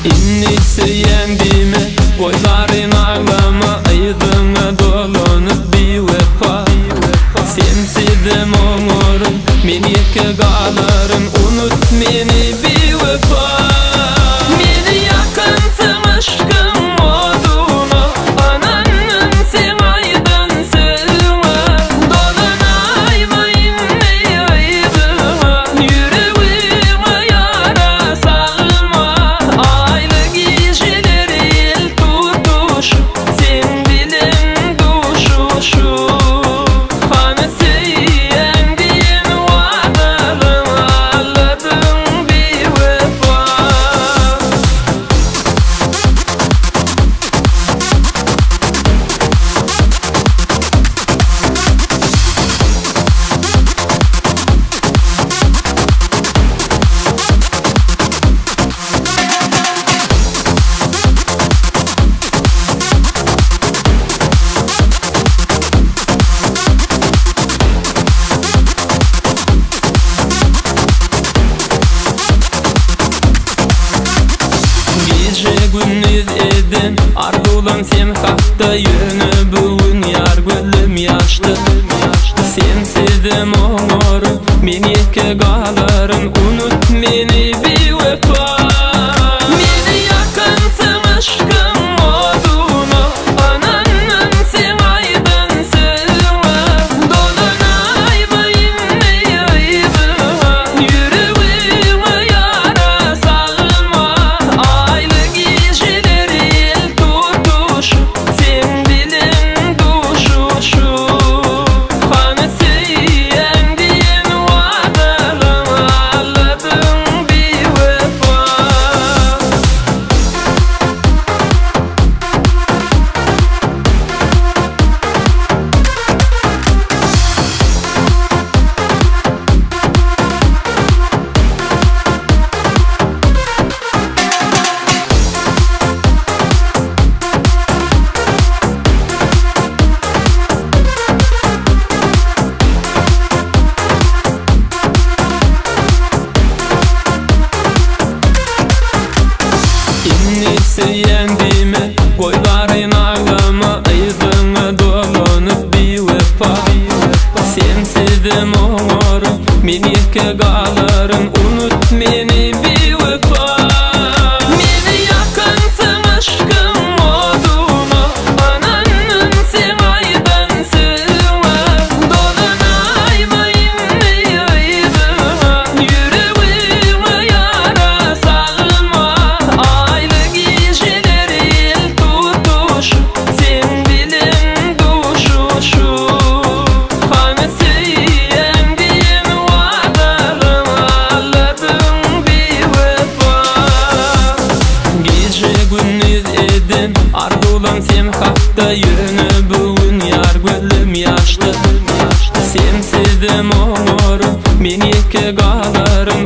İnni söýendime goýlaryň aglama, aýdyňa dolanyp biwefa. Sensidim oňorun, men ýeke galaryn, unut meni biwefa. Meni ýakynsyň aşkym oduna, ananyň sen aýdan söňe. Dolanaýma inni aýdyňa, ýüregiňe ýara salma. Aýly gişeleri el tutuş, sen bilen duşuşu. Hany söýendiň wadalyň aldyň biwefa. Gece gündüz edin ardulan sen hakta yönü bugün yar gülüm yaştı. Sensidim oňorun, men ýeke galaryn, unut meni biwefa. Meni ýakynsyň aşkym oduna, ananyň sen aýdan söňe. Dolanaýma inni aýdyňa, ýüregiňe ýara salma. Aýly gişeleri el tutuş, sen bilen duşuşu. Hany söýendiň wadalyň aldyň biwefa. İnni söýendime goýlaryň aglama, aýdyňa dolanyp biwefa. Sensidim oňorun, men ýeke galaryn, unut meni biwefa. Meni ýakynsyň aşkym oduna, ananyň sen aýdan söňe. Dolanaýma inni aýdyňa, ýüregiňe ýara salma. Aýly gişeleri el tutuş, sen bilen duşuşu. Hany söýendiň wadalyň aldyň biwefa. Gece gündüz edin ardulan sen hakta yönü bugün yar gülüm yaştı. Sensidim oňorun, men ýeke galaryn,